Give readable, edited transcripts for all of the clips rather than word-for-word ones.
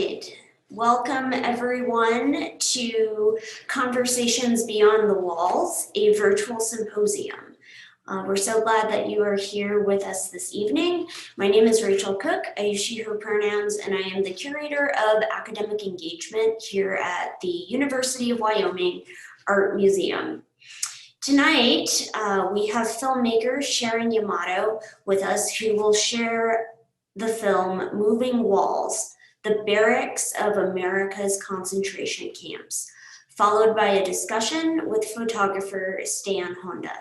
right. Welcome everyone to Conversations Beyond the Walls, a virtual symposium. We're so glad that you are here with us this evening. My name is Rachel Cook. I use she, her pronouns, and I am the curator of academic engagement here at the University of Wyoming Art Museum. Tonight, we have filmmaker Sharon Yamato with us who will share the film Moving Walls, the Barracks of America's Concentration Camps, followed by a discussion with photographer Stan Honda.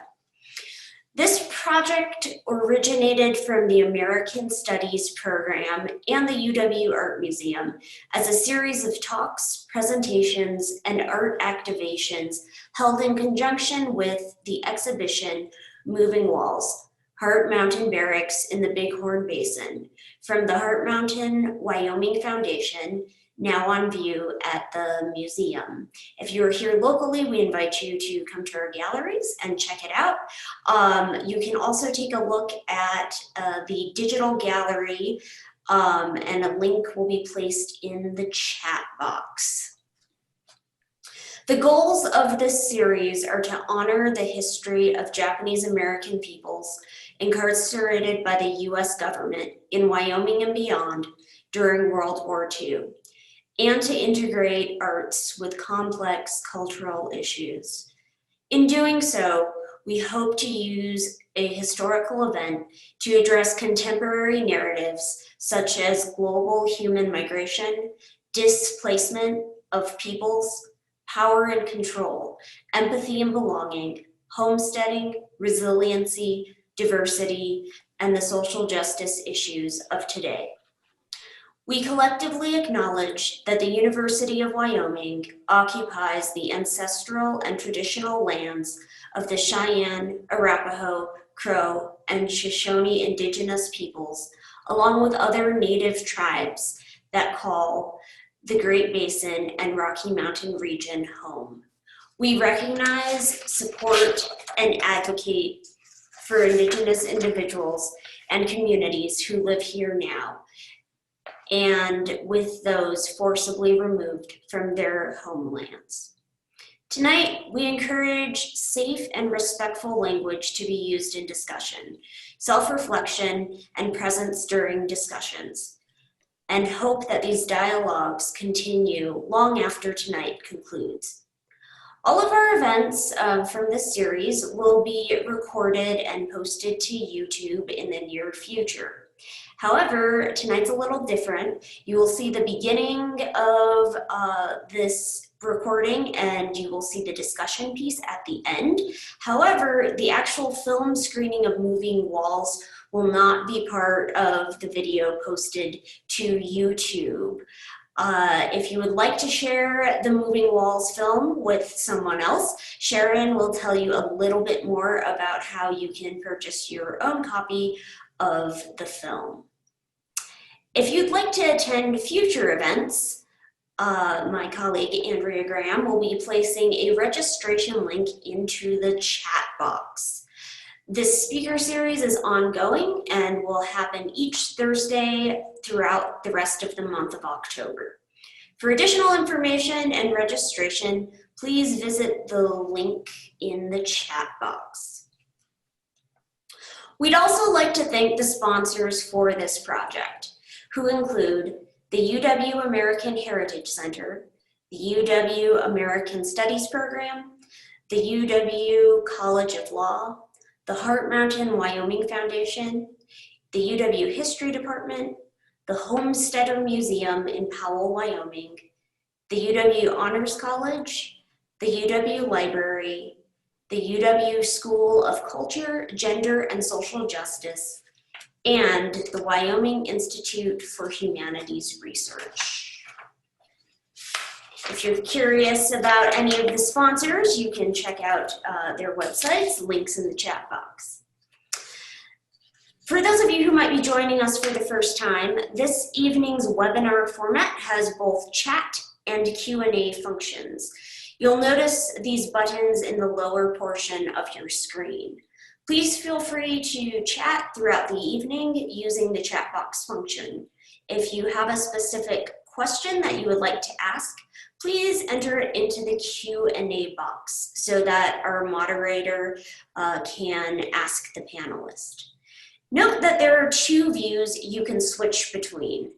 This project originated from the American Studies program and the UW Art Museum as a series of talks, presentations, and art activations held in conjunction with the exhibition Moving Walls, Mountain Barracks in the Big Horn Basin, from the Heart Mountain Wyoming Foundation, now on view at the museum. If you're here locally, we invite you to come to our galleries and check it out. You can also take a look at the digital gallery, and a link will be placed in the chat box. The goals of this series are to honor the history of Japanese American peoples incarcerated by the US government in Wyoming and beyond during World War II, and to integrate arts with complex cultural issues. In doing so, we hope to use a historical event to address contemporary narratives such as global human migration, displacement of peoples, power and control, empathy and belonging, homesteading, resiliency, diversity, and the social justice issues of today. We collectively acknowledge that the University of Wyoming occupies the ancestral and traditional lands of the Cheyenne, Arapaho, Crow, and Shoshone indigenous peoples, along with other native tribes that call the Great Basin and Rocky Mountain region home. We recognize, support, and advocate for Indigenous individuals and communities who live here now, and with those forcibly removed from their homelands. Tonight, we encourage safe and respectful language to be used in discussion, self-reflection, and presence during discussions, and hope that these dialogues continue long after tonight concludes. All of our events from this series will be recorded and posted to YouTube in the near future. However, tonight's a little different. You will see the beginning of this recording and you will see the discussion piece at the end. However, the actual film screening of Moving Walls will not be part of the video posted to YouTube. If you would like to share the Moving Walls film with someone else, Sharon will tell you a little bit more about how you can purchase your own copy of the film. If you'd like to attend future events, my colleague Andrea Graham will be placing a registration link into the chat box. This speaker series is ongoing and will happen each Thursday throughout the rest of the month of October. For additional information and registration, please visit the link in the chat box. We'd also like to thank the sponsors for this project, who include the UW American Heritage Center, the UW American Studies Program, the UW College of Law, the Heart Mountain Wyoming Foundation, the UW History Department, the Homesteading Museum in Powell, Wyoming, the UW Honors College, the UW Library, the UW School of Culture, Gender, and Social Justice, and the Wyoming Institute for Humanities Research. If you're curious about any of the sponsors, you can check out their websites, links in the chat box. For those of you who might be joining us for the first time, this evening's webinar format has both chat and Q&A functions. You'll notice these buttons in the lower portion of your screen. Please feel free to chat throughout the evening using the chat box function. If you have a specific question that you would like to ask, please enter it into the Q&A box so that our moderator can ask the panelist. Note that there are two views you can switch between.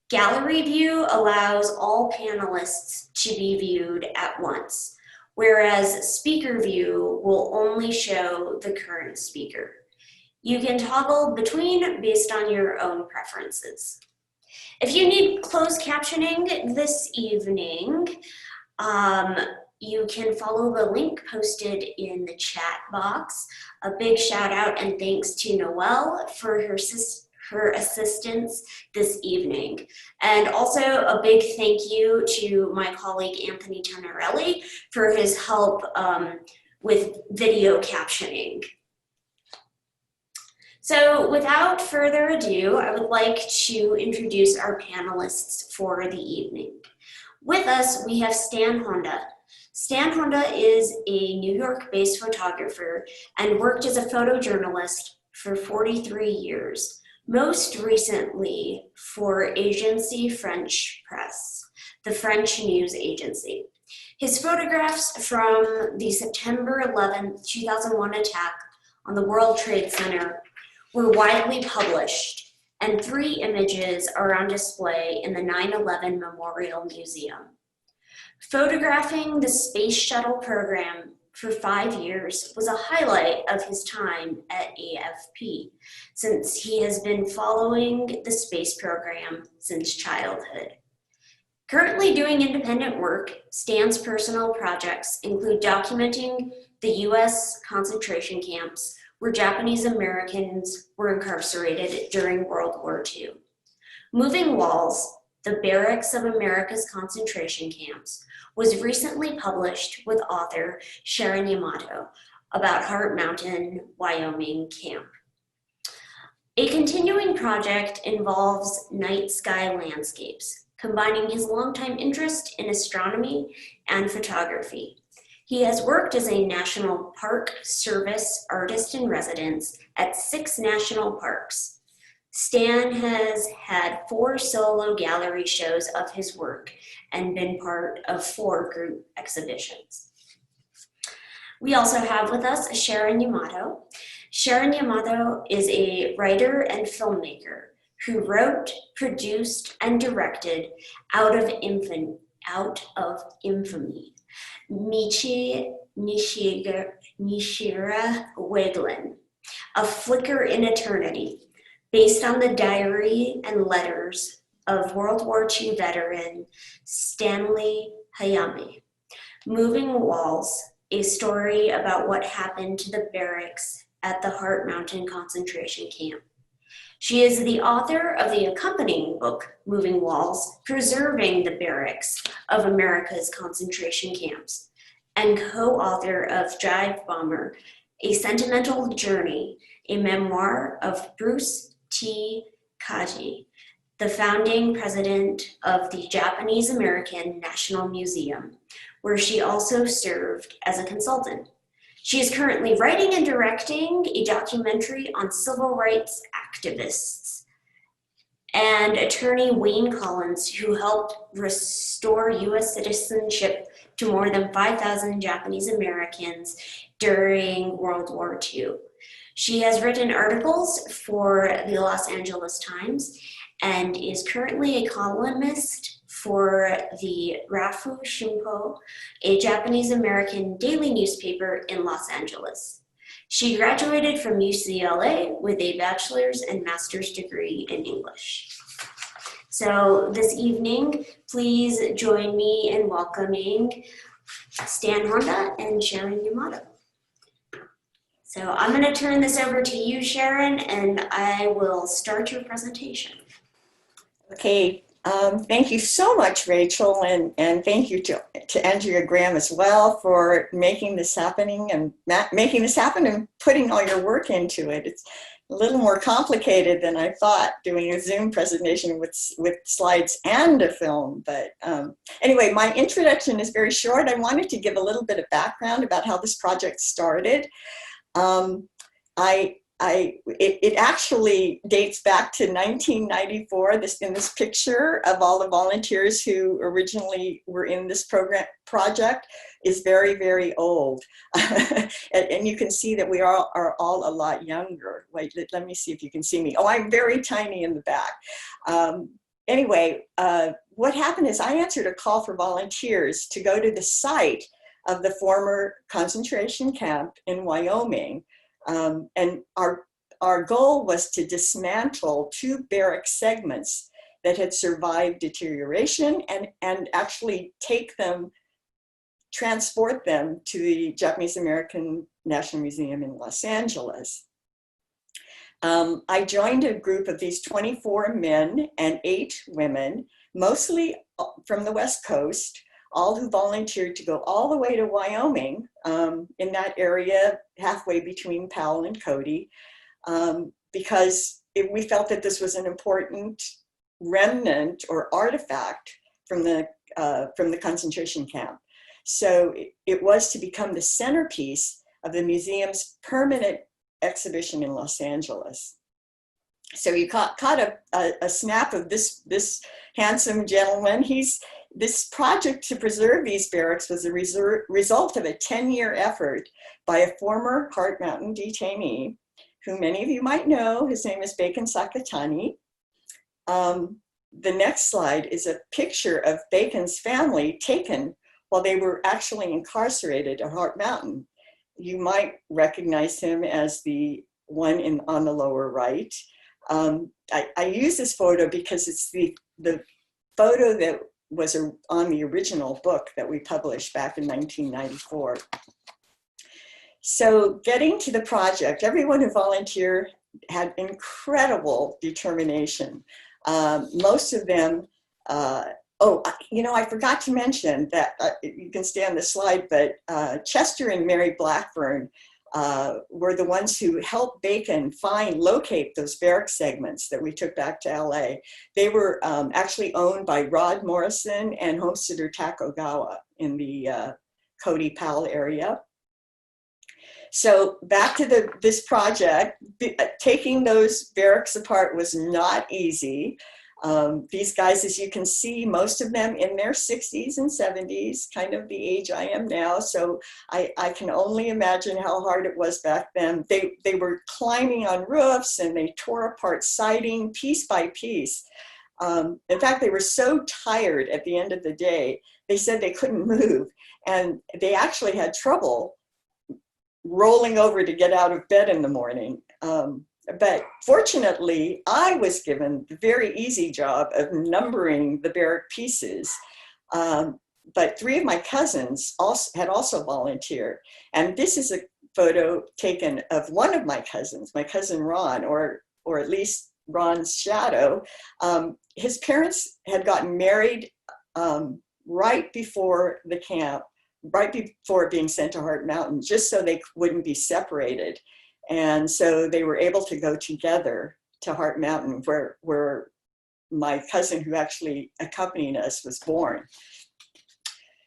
Gallery view allows all panelists to be viewed at once, whereas speaker view will only show the current speaker. You can toggle between based on your own preferences. If you need closed captioning this evening, you can follow the link posted in the chat box. A big shout out and thanks to Noelle for her assistance this evening. And also a big thank you to my colleague Anthony Tonarelli for his help with video captioning. So without further ado, I would like to introduce our panelists for the evening. With us, we have Stan Honda. Stan Honda is a New York-based photographer and worked as a photojournalist for 43 years, most recently for Agency French Press, the French news agency. His photographs from the September 11, 2001 attack on the World Trade Center were widely published, and 3 images are on display in the 9/11 Memorial Museum. Photographing the Space Shuttle program for 5 years was a highlight of his time at AFP, since he has been following the space program since childhood. Currently doing independent work, Stan's personal projects include documenting the US concentration camps where Japanese Americans were incarcerated during World War II. Moving Walls, the Barracks of America's Concentration Camps, was recently published with author Sharon Yamato about Heart Mountain, Wyoming camp. A continuing project involves night sky landscapes, combining his longtime interest in astronomy and photography. He has worked as a National Park Service artist in residence at 6 national parks. Stan has had 4 solo gallery shows of his work and been part of 4 group exhibitions. We also have with us Sharon Yamato. Sharon Yamato is a writer and filmmaker who wrote, produced, and directed Out of Infamy, Michi Nishira Weglan, A Flicker in Eternity, based on the diary and letters of World War II veteran Stanley Hayami. Moving Walls, a story about what happened to the barracks at the Heart Mountain concentration camp. She is the author of the accompanying book, Moving Walls, Preserving the Barracks of America's Concentration Camps, and co-author of Jive Bomber, A Sentimental Journey, a memoir of Bruce T. Kaji, the founding president of the Japanese American National Museum, where she also served as a consultant. She is currently writing and directing a documentary on civil rights activists and attorney Wayne Collins, who helped restore US citizenship to more than 5,000 Japanese Americans during World War II. She has written articles for the Los Angeles Times and is currently a columnist for the Rafu Shimpo, a Japanese American daily newspaper in Los Angeles. She graduated from UCLA with a bachelor's and master's degree in English. So this evening, please join me in welcoming Stan Honda and Sharon Yamato. So I'm going to turn this over to you, Sharon, and I will start your presentation. Okay, thank you so much, Rachel, and thank you to Andrea Graham as well for making this happen and putting all your work into it. It's a little more complicated than I thought, doing a Zoom presentation with slides and a film. But anyway, my introduction is very short. I wanted to give a little bit of background about how this project started. I it actually dates back to 1994. In this picture of all the volunteers who originally were in this project is very, very old. and you can see that we are all a lot younger. Wait, let me see if you can see me. Oh, I'm very tiny in the back. Anyway, what happened is I answered a call for volunteers to go to the site of the former concentration camp in Wyoming. And our goal was to dismantle 2 barrack segments that had survived deterioration and actually transport them to the Japanese American National Museum in Los Angeles. I joined a group of these 24 men and 8 women, mostly from the West Coast, all who volunteered to go all the way to Wyoming, in that area halfway between Powell and Cody, because we felt that this was an important remnant or artifact from the concentration camp. So it was to become the centerpiece of the museum's permanent exhibition in Los Angeles. So you caught a snap of this handsome gentleman. This project to preserve these barracks was a result of a 10-year effort by a former Heart Mountain detainee, who many of you might know. His name is Bacon Sakatani. The next slide is a picture of Bacon's family taken while they were actually incarcerated at Heart Mountain. You might recognize him as the one on the lower right. I use this photo because it's the photo that was on the original book that we published back in 1994. So getting to the project, everyone who volunteered had incredible determination. Most of them, I forgot to mention that, you can stay on the slide, but Chester and Mary Blackburn were the ones who helped Bacon locate those barrack segments that we took back to LA. They were actually owned by Rod Morrison and homesteader Takogawa in the Cody Powell area. So back to this project, taking those barracks apart was not easy. These guys, as you can see, most of them in their 60s and 70s, kind of the age I am now. So I can only imagine how hard it was back then. They were climbing on roofs and they tore apart siding piece by piece. In fact, they were so tired at the end of the day, they said they couldn't move. And they actually had trouble rolling over to get out of bed in the morning. But fortunately, I was given the very easy job of numbering the barrack pieces. But 3 of my cousins had also volunteered. And this is a photo taken of one of my cousins, my cousin Ron, or at least Ron's shadow. His parents had gotten married right before the camp, right before being sent to Heart Mountain, just so they wouldn't be separated. And so they were able to go together to Heart Mountain, where my cousin who actually accompanied us was born.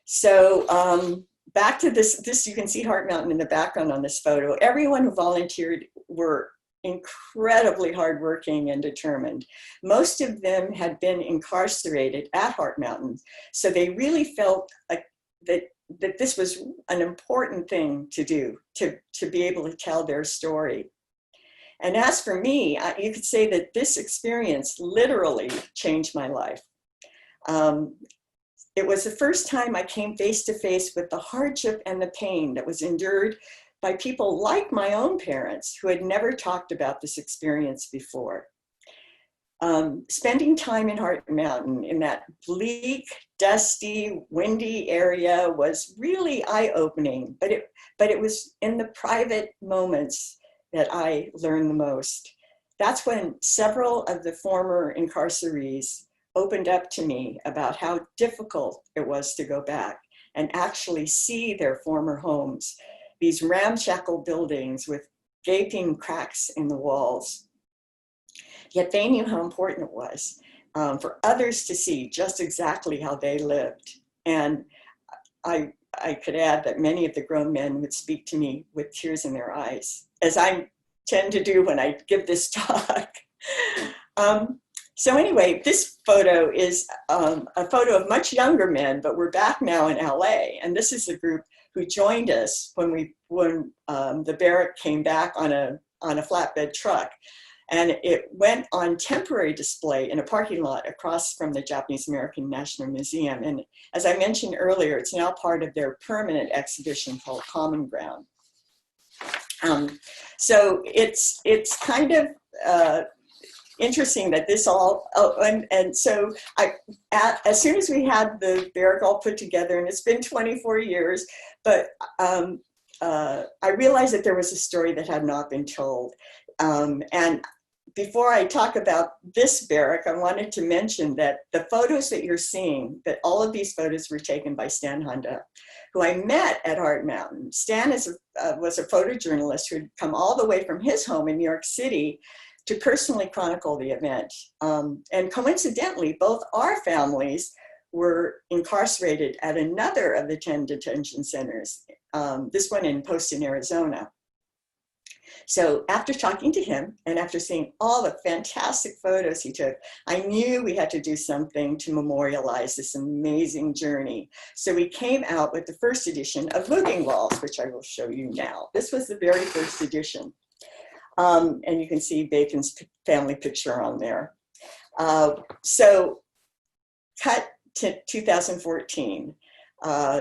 So back to this, you can see Heart Mountain in the background on this photo. Everyone who volunteered were incredibly hardworking and determined. Most of them had been incarcerated at Heart Mountain. So they really felt like that this was an important thing to do, to be able to tell their story. And as for me, you could say that this experience literally changed my life. It was the first time I came face to face with the hardship and the pain that was endured by people like my own parents who had never talked about this experience before. Spending time in Heart Mountain in that bleak, dusty, windy area was really eye-opening, but it was in the private moments that I learned the most. That's when several of the former incarcerees opened up to me about how difficult it was to go back and actually see their former homes, these ramshackle buildings with gaping cracks in the walls. Yet they knew how important it was for others to see just exactly how they lived. And I could add that many of the grown men would speak to me with tears in their eyes as I'm tend to do when I give this talk. So anyway, this photo is a photo of much younger men, but we're back now in LA. And this is the group who joined us when the barrack came back on a flatbed truck. And it went on temporary display in a parking lot across from the Japanese American National Museum. And as I mentioned earlier, it's now part of their permanent exhibition called Common Ground. So it's kind of interesting that this all, and so as soon as we had the barrack all put together, and it's been 24 years, but I realized that there was a story that had not been told. And before I talk about this barrack, I wanted to mention that the photos that you're seeing, that all of these photos were taken by Stan Honda, who I met at Heart Mountain. Stan was a photojournalist who had come all the way from his home in New York City to personally chronicle the event. And coincidentally, both our families were incarcerated at another of the 10 detention centers, this one in Poston, Arizona. So after talking to him and after seeing all the fantastic photos he took, I knew we had to do something to memorialize this amazing journey. So we came out with the first edition of Moving Walls, which I will show you now. This was the very first edition. And you can see Bacon's family picture on there. So cut to 2014.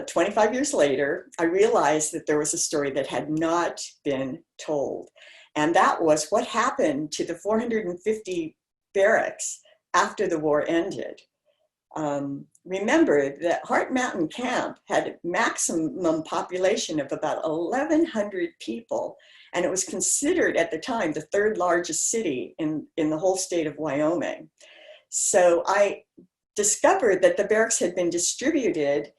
25 years later, I realized that there was a story that had not been told. And that was what happened to the 450 barracks after the war ended. Remember that Heart Mountain Camp had a maximum population of about 1,100 people, and it was considered at the time the third largest city in the whole state of Wyoming. So I discovered that the barracks had been distributed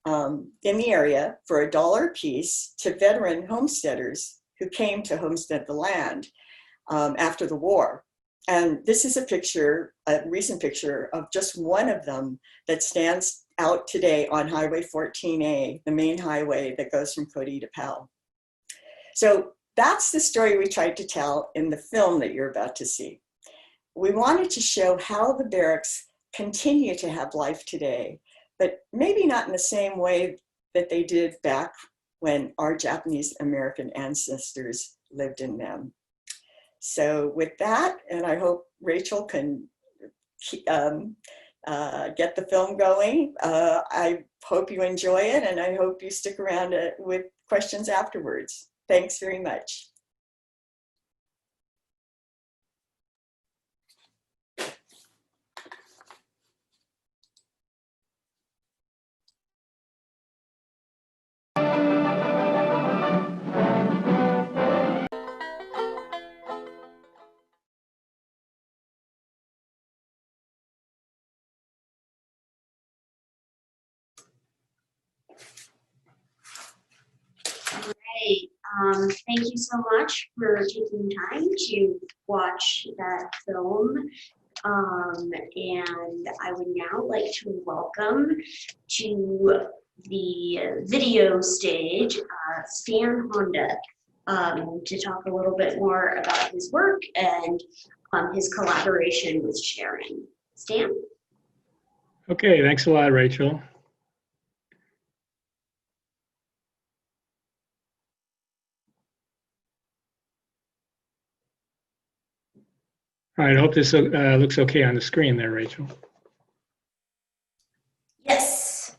in the area for $1 a piece to veteran homesteaders who came to homestead the land after the war. And this is a picture, a recent picture of just one of them that stands out today on Highway 14A, the main highway that goes from Cody to Powell. So that's the story we tried to tell in the film that you're about to see. We wanted to show how the barracks continue to have life today, but maybe not in the same way that they did back when our Japanese American ancestors lived in them. So with that, and I hope Rachel can get the film going. I hope you enjoy it, and I hope you stick around with questions afterwards. Thanks very much. Great. Thank you so much for taking time to watch that film. And I would now like to welcome to the video stage Stan Honda to talk a little bit more about his work and his collaboration with Sharon. Stan? Okay, thanks a lot, Rachel. All right, I hope this looks okay on the screen there, Rachel. Yes.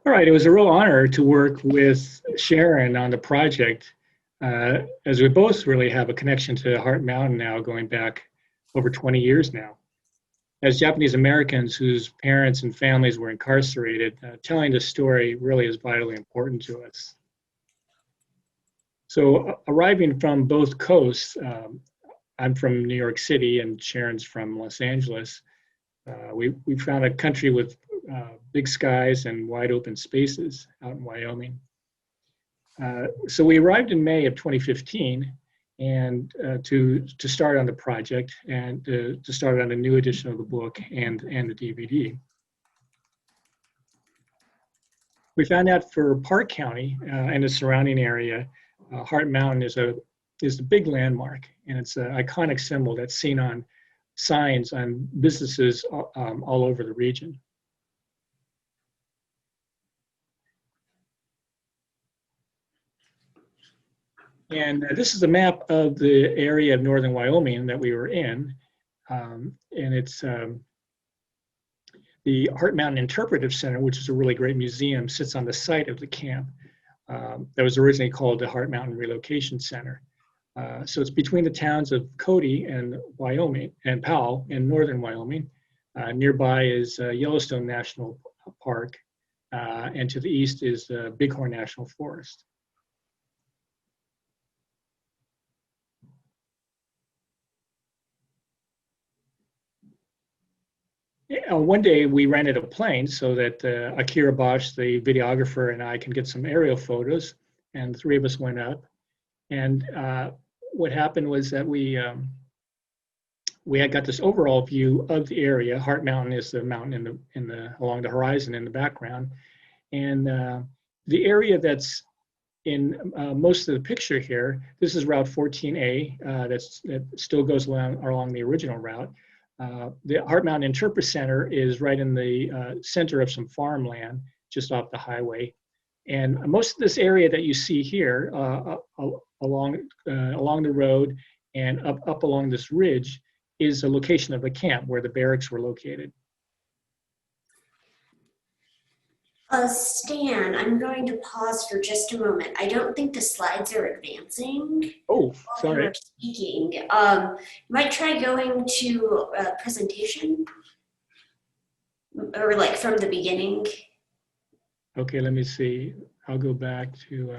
All right, it was a real honor to work with Sharon on the project, as we both really have a connection to Heart Mountain now, going back over 20 years now. As Japanese Americans whose parents and families were incarcerated, telling the story really is vitally important to us. So arriving from both coasts, I'm from New York City and Sharon's from Los Angeles. We found a country with big skies and wide open spaces out in Wyoming. So we arrived in May of 2015 and to start on the project and to start on a new edition of the book and the DVD. We found out for Park County and the surrounding area, Heart Mountain is a the big landmark, and it's an iconic symbol that's seen on signs on businesses all over the region. And this is a map of the area of northern Wyoming that we were in. And it's the Heart Mountain Interpretive Center, which is a really great museum, sits on the site of the camp. That was originally called the Heart Mountain Relocation Center. So it's between the towns of Cody and Wyoming and Powell in northern Wyoming. Nearby is Yellowstone National Park, and to the east is Big Horn National Forest. One day we rented a plane so that Akira Bosch, the videographer, and I can get some aerial photos, and the three of us went up. And what happened was that we had got this overall view of the area. Heart Mountain is the mountain along the horizon in the background, and the area that's in most of the picture here. This is Route 14A. That still goes along the original route. The Heart Mountain Interpretive Center is right in the center of some farmland, just off the highway. And most of this area that you see here along the road and up along this ridge is the location of the camp where the barracks were located. Stan, I'm going to pause for just a moment. I don't think the slides are advancing. Oh, While sorry. you're speaking. You might try going to presentation, or like from the beginning. Okay, let me see. I'll go back to.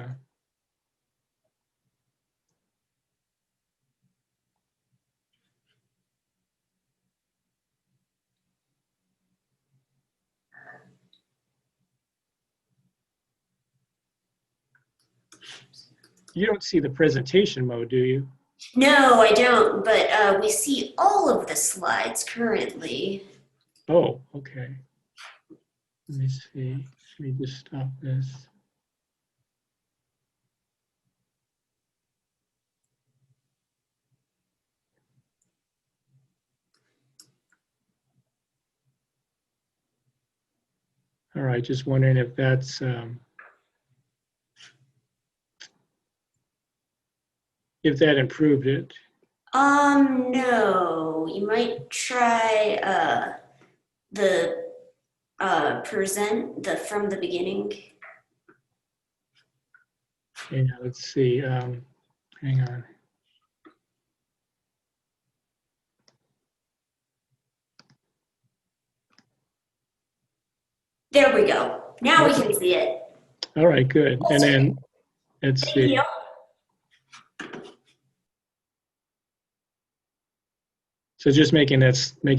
You don't see the presentation mode, do you? No, I don't, but we see all of the slides currently. Oh, okay. Let me see. Let me just stop this. All right, just wondering if that's if that improved it. No, you might try the present from the beginning. Yeah, let's see. Hang on. There we go. Now we can see it. All right, good. And then let's Thank see. you. So just making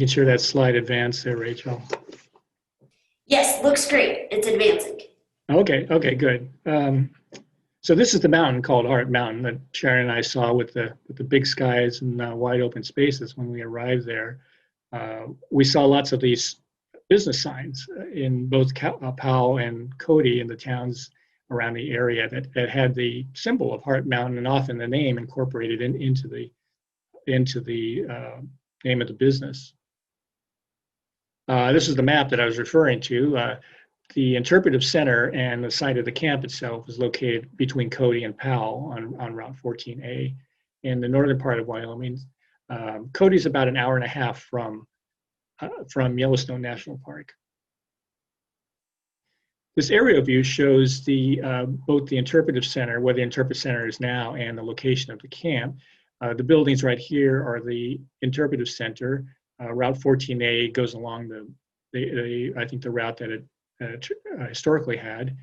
sure that slide advanced there, Rachel. Yes, looks great. It's advancing. Okay, good. So this is the mountain called Heart Mountain that Sharon and I saw with the big skies and wide open spaces when we arrived there. We saw lots of these business signs in both Powell and Cody in the towns around the area that had the symbol of Heart Mountain and often the name incorporated into the name of the business. This is the map that I was referring to. The Interpretive Center and the site of the camp itself is located between Cody and Powell on Route 14A in the northern part of Wyoming. Cody's about an hour and a half from Yellowstone National Park. This aerial view shows both the Interpretive Center, where the Interpretive Center is now, and the location of the camp. The buildings right here are the Interpretive Center. Route 14A goes along I think the route that it historically had.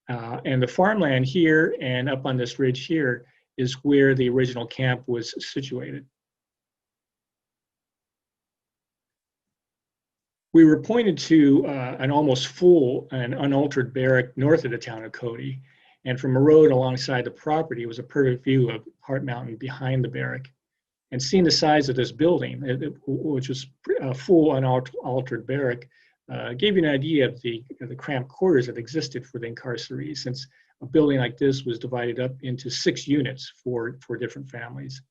And the farmland here and up on this ridge here is where the original camp was situated. We were pointed to an almost full and unaltered barrack north of the town of Cody. And from a road alongside the property was a perfect view of Heart Mountain behind the barrack. And seeing the size of this building, which was a full unaltered barrack, gave you an idea of the cramped quarters that existed for the incarcerees, since a building like this was divided up into 6 units for different families.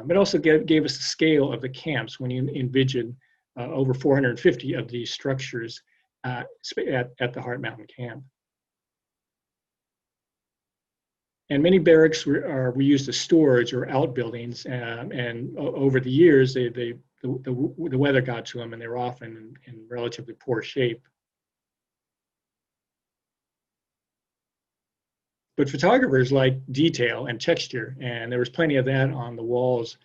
It also gave us the scale of the camps when you envision over 450 of these structures at the Heart Mountain camp. And many barracks were used as storage or outbuildings, and over the years, the weather got to them, and they were often in relatively poor shape. But photographers like detail and texture, and there was plenty of that on the walls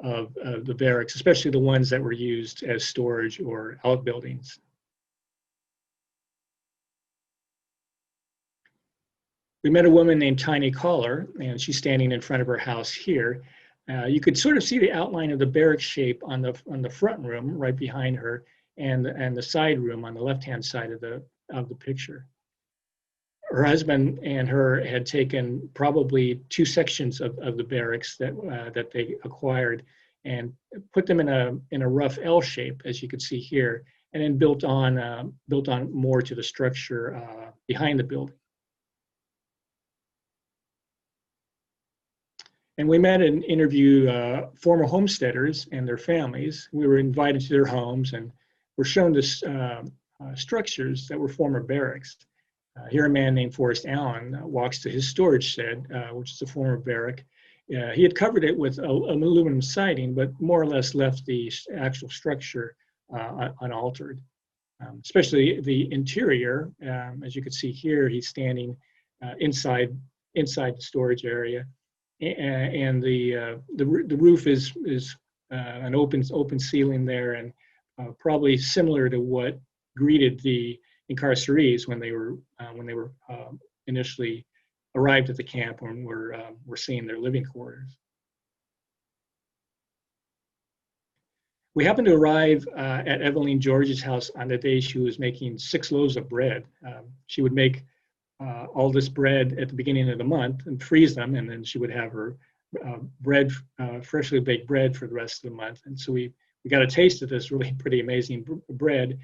of the barracks, especially the ones that were used as storage or outbuildings. We met a woman named Tiny Collar, and she's standing in front of her house here. You could sort of see the outline of the barrack shape on the front room right behind her, and the side room on the left-hand side of the picture. Her husband and her had taken probably 2 sections of the barracks that they acquired and put them in a rough L shape, as you can see here, and then built on more to the structure behind the building. And we met and interviewed former homesteaders and their families. We were invited to their homes and were shown this structures that were former barracks. Here a man named Forrest Allen walks to his storage shed, which is a former barrack. He had covered it with aluminum siding, but more or less left the actual structure unaltered. Especially the interior, as you can see here, he's standing inside the storage area. And the roof is an open ceiling there, and probably similar to what greeted the incarcerees when they were initially arrived at the camp and were seeing their living quarters. We happened to arrive at Evelyn George's house on the day she was making 6 loaves of bread. She would make all this bread at the beginning of the month and freeze them, and then she would have her freshly baked bread for the rest of the month. And so we got a taste of this really pretty amazing bread.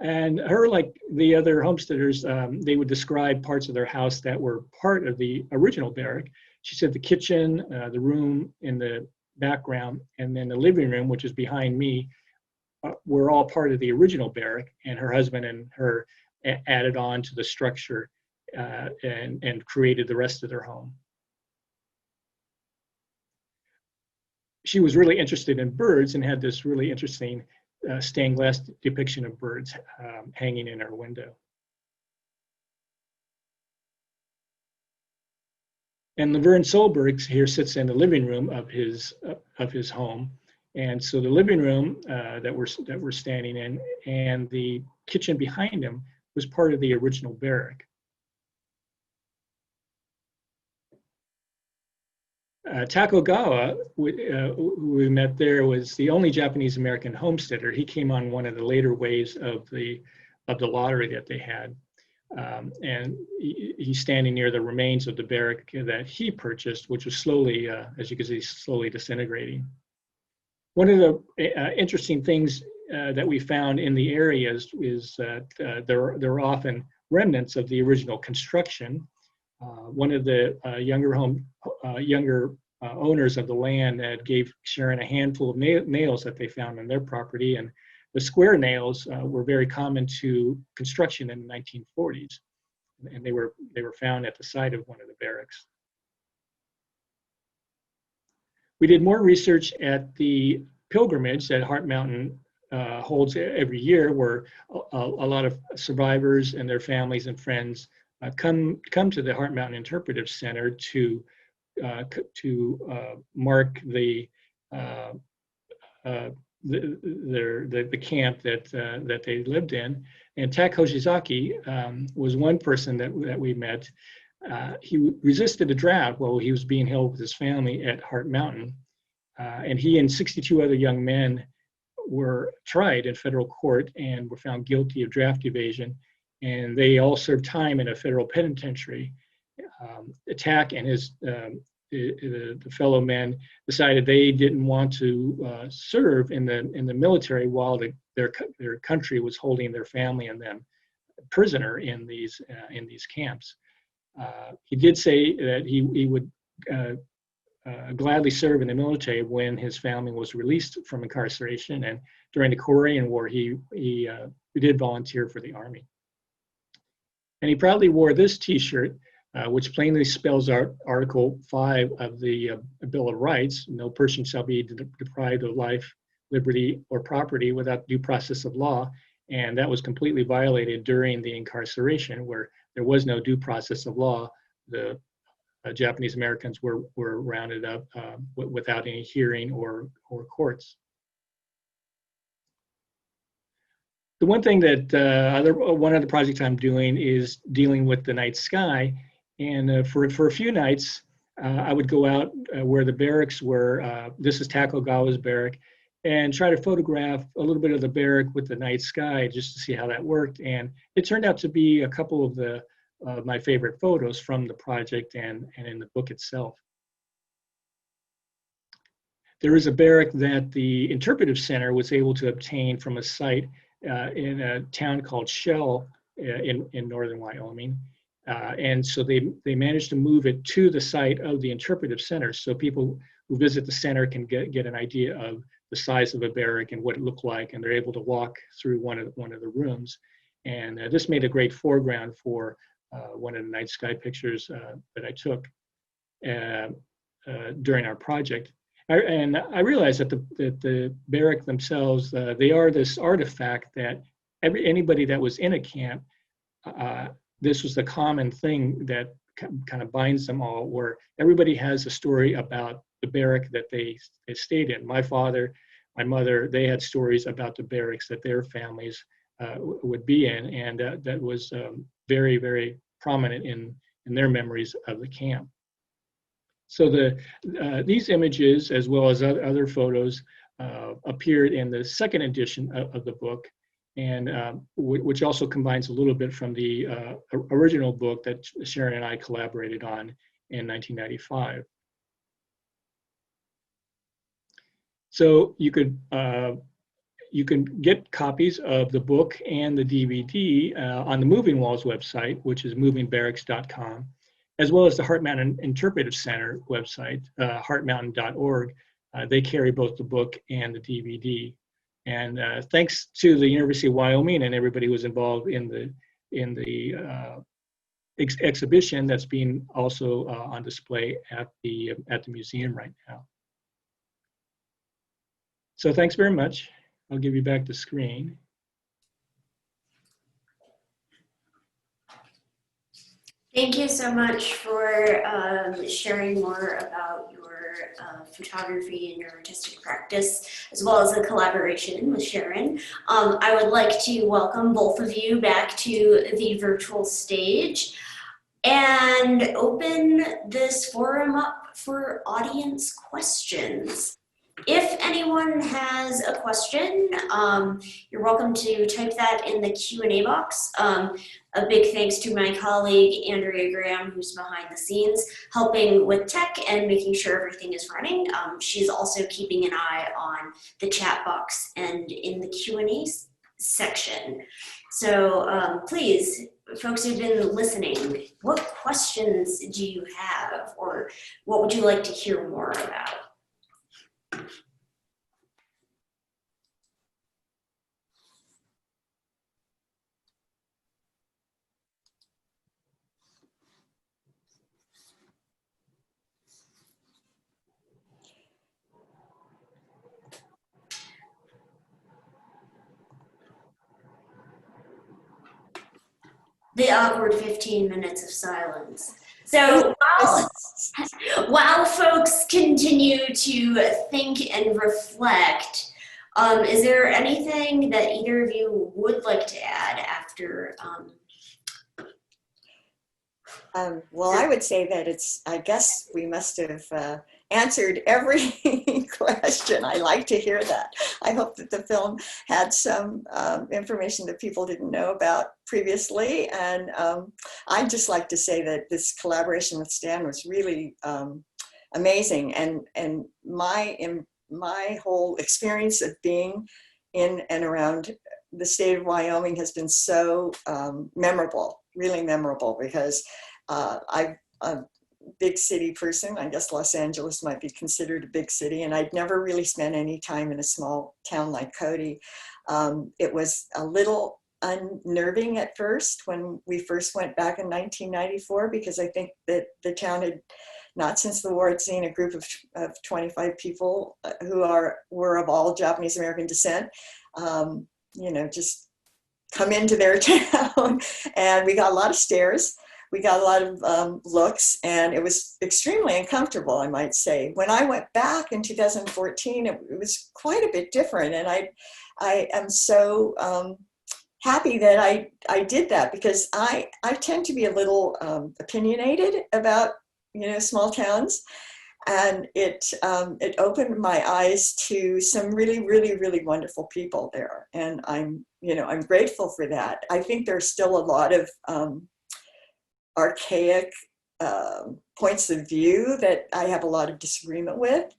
And her, like the other homesteaders, they would describe parts of their house that were part of the original barrack. She said the kitchen, the room in the background, and then the living room, which is behind me, were all part of the original barrack, and her husband and her added on to the structure and created the rest of their home. She was really interested in birds and had this really interesting stained glass depiction of birds hanging in her window. And Laverne Solberg here sits in the living room of his home, and so the living room that we're standing in and the kitchen behind him was part of the original barrack. Takogawa, who we met there, was the only Japanese-American homesteader. He came on one of the later waves of the lottery that they had. And he's standing near the remains of the barrack that he purchased, which was slowly, as you can see, slowly disintegrating. One of the interesting things that we found in the areas is that there are often remnants of the original construction. One of the younger owners of the land gave Sharon a handful of nails that they found on their property, and the square nails were very common to construction in the 1940s, and they were found at the site of one of the barracks. We did more research at the pilgrimage that Heart Mountain holds every year, where a lot of survivors and their families and friends come to the Heart Mountain Interpretive Center to mark the camp that they lived in. And Tak Hoshizaki was one person that we met. He resisted a drought while he was being held with his family at Heart Mountain, and he and 62 other young men were tried in federal court and were found guilty of draft evasion, and they all served time in a federal penitentiary. Tak and his the fellow men decided they didn't want to serve in the military while their country was holding their family and them prisoner in these camps. He did say that he would gladly serve in the military when his family was released from incarceration, and during the Korean War, he did volunteer for the Army. And he proudly wore this T-shirt, which plainly spells out Article 5 of the Bill of Rights: no person shall be deprived of life, liberty, or property without due process of law. And that was completely violated during the incarceration, where there was no due process of law. The Japanese Americans were rounded up without any hearing or courts. The one thing that one other project I'm doing is dealing with the night sky, and for a few nights I would go out where the barracks were. This is Takogawa's barrack, and try to photograph a little bit of the barrack with the night sky just to see how that worked. And it turned out to be a couple of my favorite photos from the project and in the book itself. There is a barrack that the Interpretive Center was able to obtain from a site in a town called Shell in northern Wyoming. And so they managed to move it to the site of the Interpretive Center, so people who visit the center can get an idea of the size of a barrack and what it looked like, and they're able to walk through one of the rooms. And this made a great foreground for one of the night sky pictures that I took during our project. And I realized that the barrack themselves, they are this artifact that anybody that was in a camp, this was the common thing that kind of binds them all, where everybody has a story about the barrack that they stayed in. My father, my mother, they had stories about the barracks that their families would be in, and that was very, very prominent in their memories of the camp. So these images, as well as other photos, appeared in the second edition of the book, and which also combines a little bit from the original book that Sharon and I collaborated on in 1995. So you can get copies of the book and the DVD on the Moving Walls website, which is movingbarracks.com, as well as the Heart Mountain Interpretive Center website, heartmountain.org. They carry both the book and the DVD. And thanks to the University of Wyoming and everybody who was involved in the exhibition that's being also on display at the museum right now. So thanks very much. I'll give you back the screen. Thank you so much for sharing more about your photography and your artistic practice, as well as the collaboration with Sharon. I would like to welcome both of you back to the virtual stage and open this forum up for audience questions. If anyone has a question, you're welcome to type that in the Q&A box. A big thanks to my colleague, Andrea Graham, who's behind the scenes, helping with tech and making sure everything is running. She's also keeping an eye on the chat box and in the Q&A section. So please, folks who've been listening, what questions do you have, or what would you like to hear more about? The awkward 15 minutes of silence. So while folks continue to think and reflect, is there anything that either of you would like to add after? Well, I would say that I guess we must have answered every question. I like to hear that. I hope that the film had some information that people didn't know about previously. And I'd just like to say that this collaboration with Stan was really amazing. And my whole experience of being in and around the state of Wyoming has been so memorable, really memorable, because I'm a big city person. I guess Los Angeles might be considered a big city, and I'd never really spent any time in a small town like Cody. It was a little unnerving at first when we first went back in 1994, because I think that the town had not since the war had seen a group of 25 people who were of all Japanese American descent, just come into their town. And we got a lot of stares. We got a lot of looks, and it was extremely uncomfortable, I might say. When I went back in 2014, it was quite a bit different. And I am so happy that I did that, because I tend to be a little opinionated about, small towns. And it opened my eyes to some really, really, really wonderful people there. And I'm grateful for that. I think there's still a lot of archaic points of view that I have a lot of disagreement with.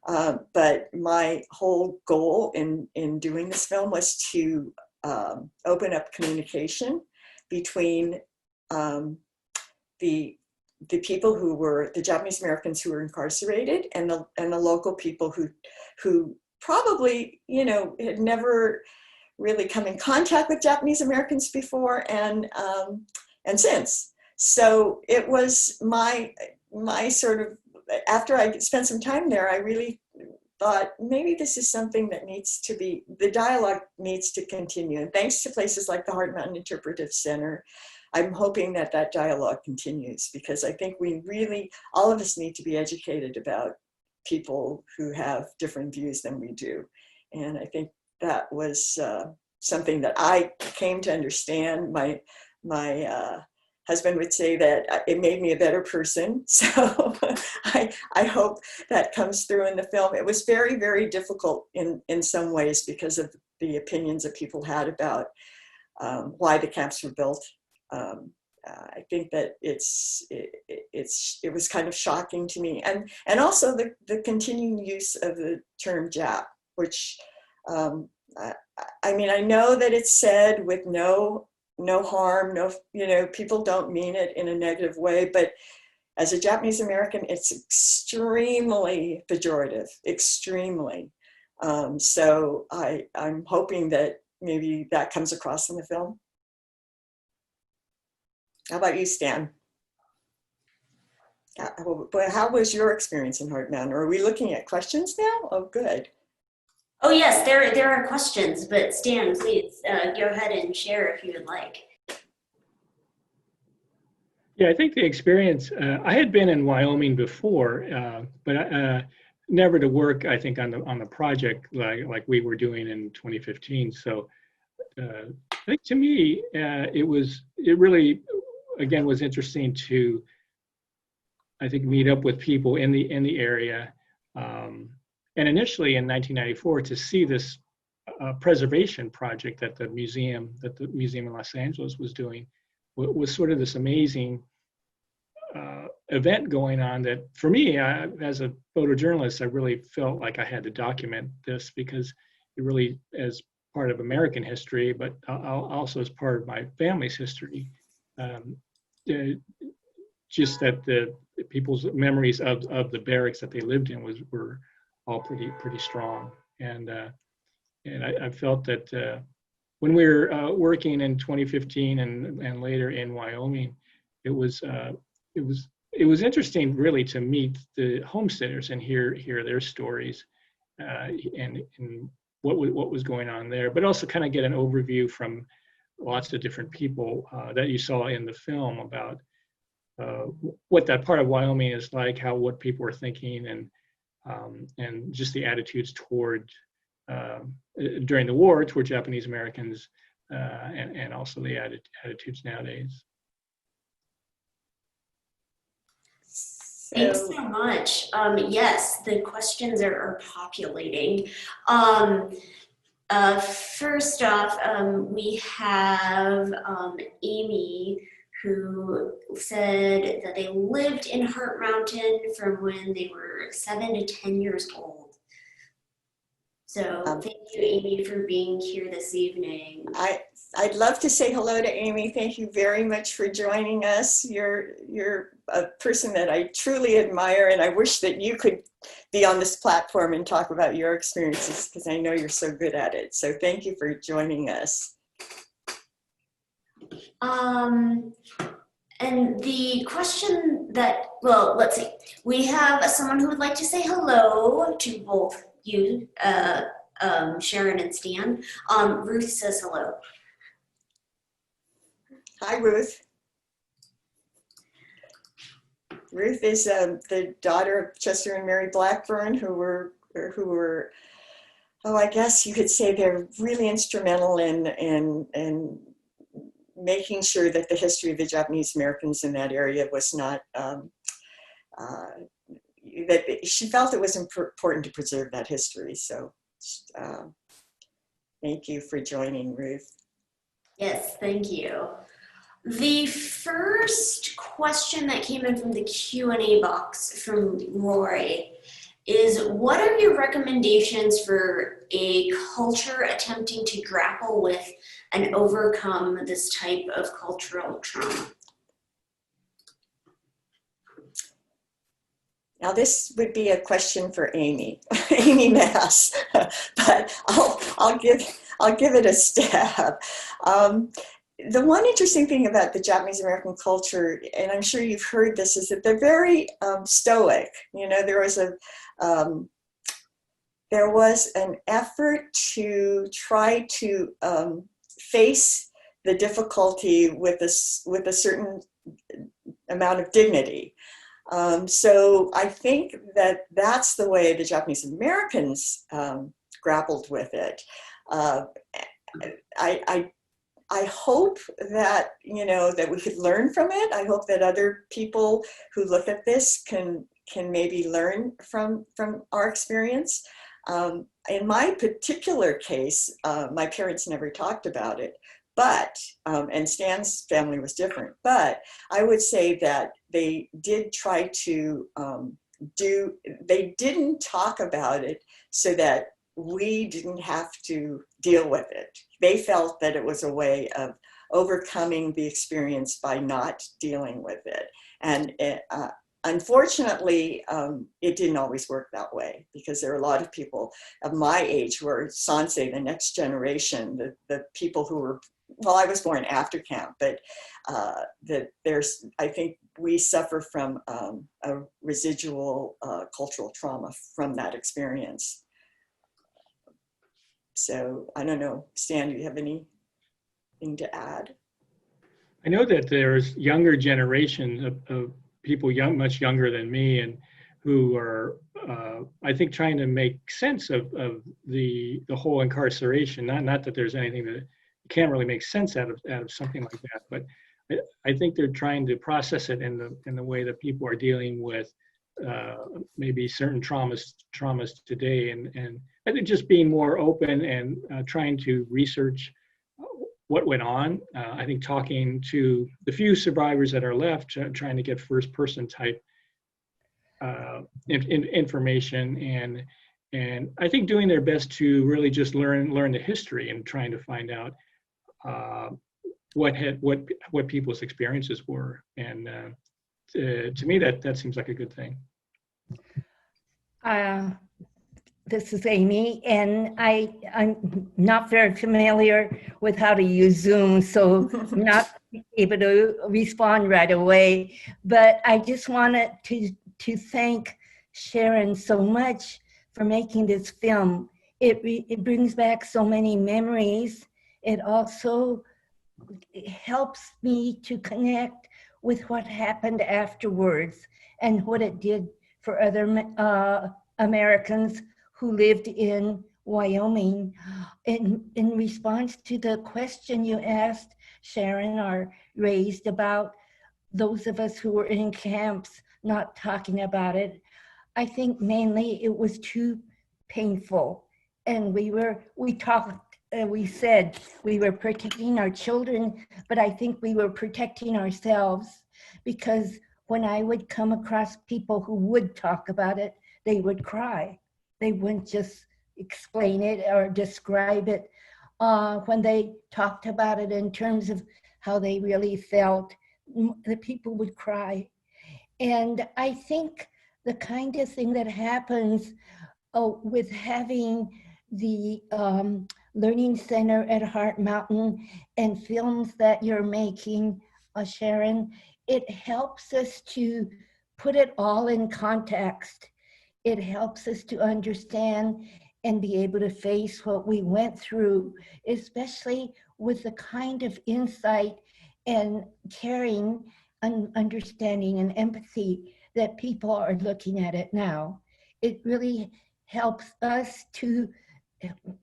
But my whole goal in doing this film was to open up communication between the people who were the Japanese Americans who were incarcerated, and the local people who probably had never really come in contact with Japanese Americans before and since. So it was my sort of, after I spent some time there, I really thought maybe this is something that the dialogue needs to continue. And thanks to places like the Heart Mountain Interpretive Center, I'm hoping that dialogue continues, because I think all of us need to be educated about people who have different views than we do. And I think that was something that I came to understand. My husband would say that it made me a better person. So I hope that comes through in the film. It was very, very difficult in some ways because of the opinions that people had about why the camps were built. I think that it was kind of shocking to me, and also the continuing use of the term Jap, which I mean, I know that it's said with no harm, people don't mean it in a negative way, but as a Japanese American, it's extremely pejorative, extremely. So I'm hoping that maybe that comes across in the film. How about you, Stan? How was your experience in Heart Mountain? Are we looking at questions now? Oh, good. Oh yes, there are questions, but Stan, please go ahead and share if you would like. Yeah, I think the experience, I had been in Wyoming before, but never to work, I think, on the project like we were doing in 2015. So I think to me, it really, again, was interesting to, I think, meet up with people in the area. And initially in 1994, to see this preservation project that the museum in Los Angeles was doing was sort of this amazing event going on that, for me, as a photojournalist, I really felt like I had to document this, because it really, as part of American history, but also as part of my family's history, just that the people's memories of the barracks that they lived in were all pretty strong. And I felt that when we were working in 2015 and later in Wyoming, it was interesting, really, to meet the homesteaders and hear their stories and what was going on there, but also kind of get an overview from lots of different people that you saw in the film about what that part of Wyoming is like, what people are thinking, and just the attitudes toward during the war toward Japanese Americans, and also the attitudes nowadays. Thanks so much. Yes, the questions are populating. First off, we have Amy, who said that they lived in Heart Mountain from when they were 7 to 10 years old. So thank you, Amy, for being here this evening. I'd love to say hello to Amy. Thank you very much for joining us. You're a person that I truly admire, and I wish that you could be on this platform and talk about your experiences, because I know you're so good at it. So thank you for joining us. And the question that, well, let's see. We have someone who would like to say hello to both you, Sharon and Stan. Ruth says hello. Hi, Ruth. Ruth is the daughter of Chester and Mary Blackburn, who were, oh, I guess you could say they're really instrumental in making sure that the history of the Japanese Americans in that area was not, that she felt it was important to preserve that history. So thank you for joining, Ruth. Yes, thank you. The first question that came in from the Q&A box from Roy is, what are your recommendations for a culture attempting to grapple with and overcome this type of cultural trauma? Now this would be a question for Amy, Amy Mass, but I'll give it a stab. The one interesting thing about the Japanese American culture, and I'm sure you've heard this, is that they're very stoic. You know, there was an effort to try to face the difficulty with a certain amount of dignity. So I think that that's the way the Japanese Americans grappled with it. I hope that, you know, that we could learn from it. I hope that other people who look at this can maybe learn from our experience. In my particular case, my parents never talked about it, but, and Stan's family was different, but I would say that they did try to they didn't talk about it so that we didn't have to deal with it. They felt that it was a way of overcoming the experience by not dealing with it. And unfortunately, it didn't always work that way, because there are a lot of people of my age who are Sansei, the next generation, the people who were, well, I was born after camp, but I think we suffer from a residual cultural trauma from that experience. So I don't know, Stan, do you have anything to add? I know that there's younger generations of people much younger than me, and who are, I think, trying to make sense of the whole incarceration. Not that there's anything that can't really make sense out of something like that, but I think they're trying to process it in the way that people are dealing with maybe certain traumas today, and I think just being more open and trying to research what went on. I think talking to the few survivors that are left, trying to get first-person type information, and I think doing their best to really just learn the history and trying to find out what people's experiences were. And to me, that seems like a good thing. This is Amy, and I'm not very familiar with how to use Zoom, so I'm not able to respond right away. But I just wanted to thank Sharon so much for making this film. It brings back so many memories. It also helps me to connect with what happened afterwards and what it did for other Americans who lived in Wyoming. In response to the question you asked, Sharon, or raised about those of us who were in camps not talking about it, I think mainly it was too painful. And we talked, we said we were protecting our children, but I think we were protecting ourselves, because when I would come across people who would talk about it, they would cry. They wouldn't just explain it or describe it. when they talked about it in terms of how they really felt, the people would cry. And I think the kind of thing that happens with having the Learning Center at Heart Mountain and films that you're making, Sharon, it helps us to put it all in context. It helps us to understand and be able to face what we went through, especially with the kind of insight and caring and understanding and empathy that people are looking at it now. It really helps us to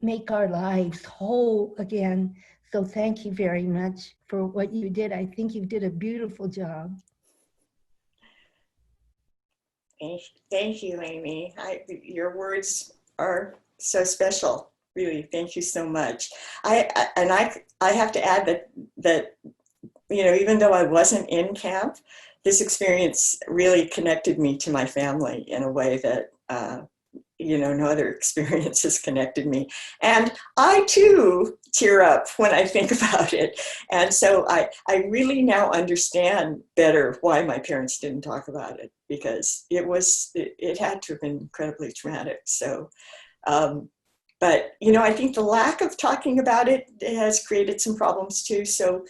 make our lives whole again. So thank you very much for what you did. I think you did a beautiful job. Thank you, Amy. Your words are so special. Really, thank you so much. I have to add that you know, even though I wasn't in camp, this experience really connected me to my family in a way that you know, no other experience has connected me. And I too tear up when I think about it. And so I really now understand better why my parents didn't talk about it, because it had to have been incredibly traumatic. So, but, you know, I think the lack of talking about it has created some problems too. So,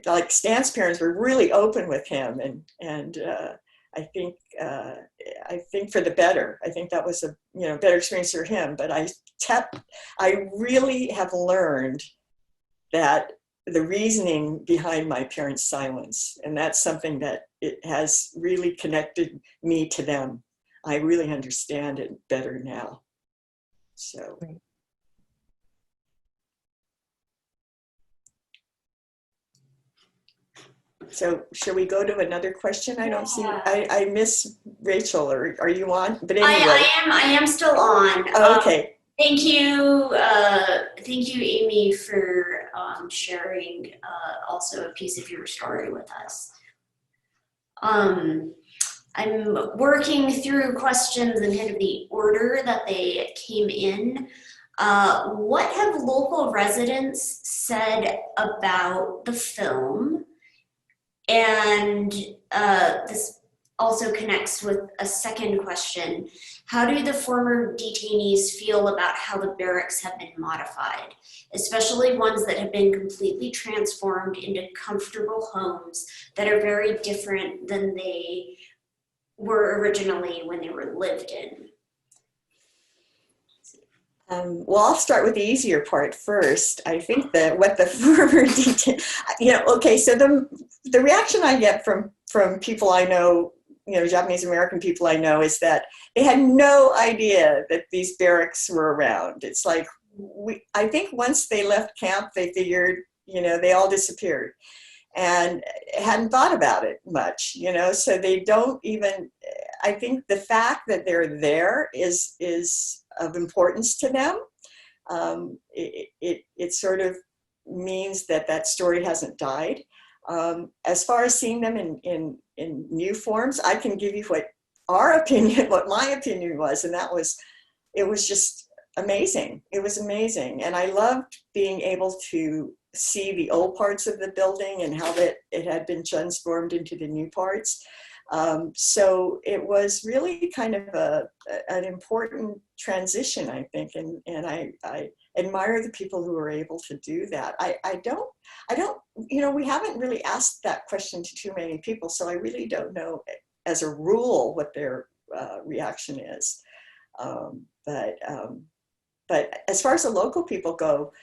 like Stan's parents were really open with him, and I think for the better. I think that was a better experience for him. But I really have learned that the reasoning behind my parents' silence, and that's something that it has really connected me to them. I really understand it better now. So. Right. So shall we go to another question? I don't see, I miss Rachel, or are you on? But anyway. I am still on. Okay. Thank you, Amy, for sharing also a piece of your story with us. I'm working through questions in kind of the order that they came in. What have local residents said about the film? And this also connects with a second question. How do the former detainees feel about how the barracks have been modified, especially ones that have been completely transformed into comfortable homes that are very different than they were originally when they were lived in? Well, I'll start with the easier part first. I think that what the former okay, so the reaction I get from people I know, Japanese American people I know, is that they had no idea that these barracks were around. It's like, I think once they left camp, they figured, they all disappeared and hadn't thought about it much, so they don't even, I think the fact that they're there is of importance to them. It sort of means that story hasn't died. As far as seeing them in new forms, I can give you what my opinion was, and it was just amazing. It was amazing, and I loved being able to see the old parts of the building and how it had been transformed into the new parts. So it was really kind of an important transition, I think, and I admire the people who were able to do that. I don't, we haven't really asked that question to too many people, so I really don't know as a rule what their reaction is. But as far as the local people go,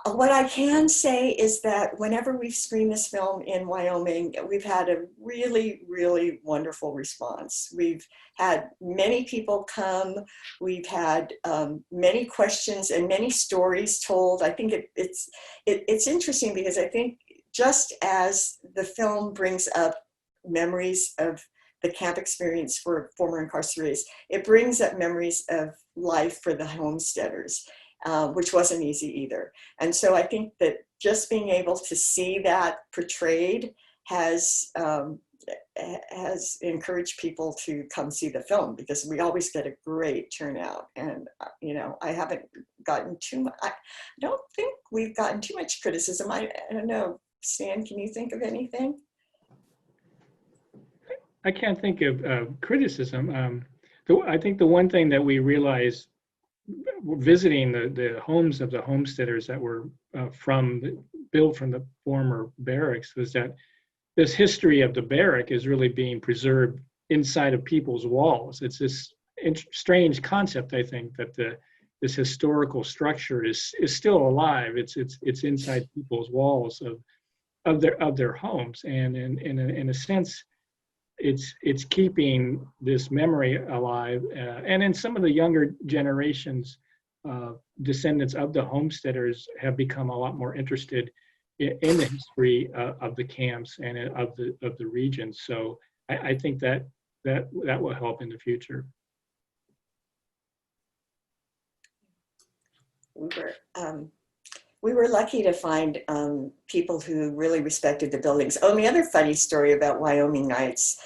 what I can say is that whenever we've screened this film in Wyoming, we've had a really, really wonderful response. We've had many people come. We've had many questions and many stories told. I think it's interesting because I think just as the film brings up memories of the camp experience for former incarcerated, it brings up memories of life for the homesteaders. Which wasn't easy either. And so I think that just being able to see that portrayed has has encouraged people to come see the film, because we always get a great turnout. And, you know, I haven't gotten too much, I don't think we've gotten too much criticism. I don't know, Stan, can you think of anything? I can't think of criticism. I think the one thing that we realized visiting the homes of the homesteaders that were built from the former barracks was that this history of the barrack is really being preserved inside of people's walls. It's this strange concept, I think, that this historical structure is still alive. It's inside people's walls of their homes, and in a sense, it's keeping this memory alive. And in some of the younger generations, descendants of the homesteaders have become a lot more interested in the history of the camps and of the region. So I think that will help in the future. We were lucky to find people who really respected the buildings. Oh, and the other funny story about Wyoming Nights,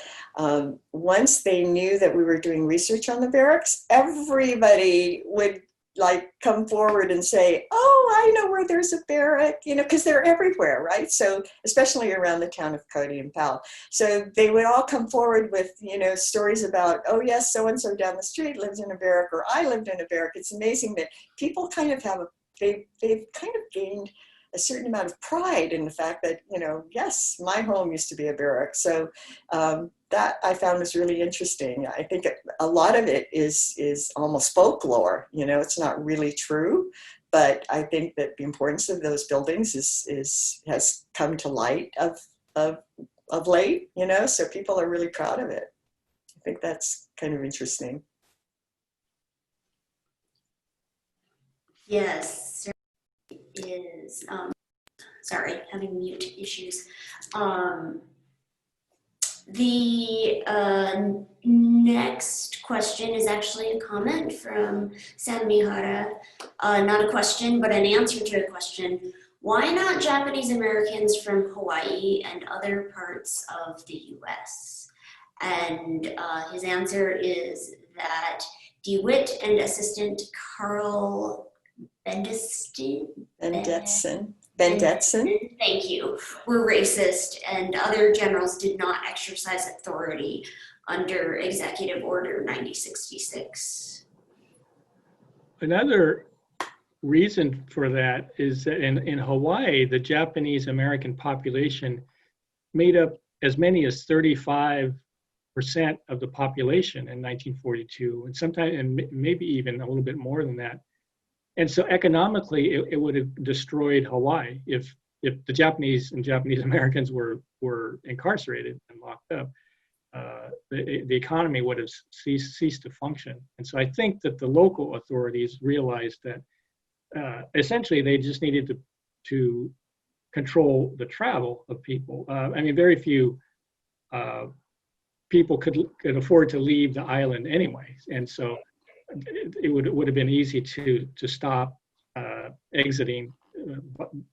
once they knew that we were doing research on the barracks, everybody would like come forward and say, oh, I know where there's a barrack, you know, because they're everywhere, right? So especially around the town of Cody and Powell. So they would all come forward with, you know, stories about, oh yes, so-and-so down the street lives in a barrack, or I lived in a barrack. It's amazing that people kind of have they've kind of gained a certain amount of pride in the fact that, you know, yes, my home used to be a barrack. So that I found was really interesting. I think a lot of it is almost folklore, you know, it's not really true, but I think that the importance of those buildings has come to light of late, you know, so people are really proud of it. I think that's kind of interesting. Yes, is, sorry, having mute issues. The next question is actually a comment from Sam Mihara. Not a question, but an answer to a question. Why not Japanese Americans from Hawaii and other parts of the US? And his answer is that DeWitt and assistant Carl Bendetson, thank you, were racist, and other generals did not exercise authority under Executive Order 9066. Another reason for that is that in Hawaii, the Japanese American population made up as many as 35% of the population in 1942, and sometimes, and maybe even a little bit more than that. And so economically, it would have destroyed Hawaii if the Japanese and Japanese Americans were incarcerated and locked up. The economy would have ceased to function. And so I think that the local authorities realized that essentially they just needed to control the travel of people. I mean, very few people could afford to leave the island anyways, and so it would have been easy to stop exiting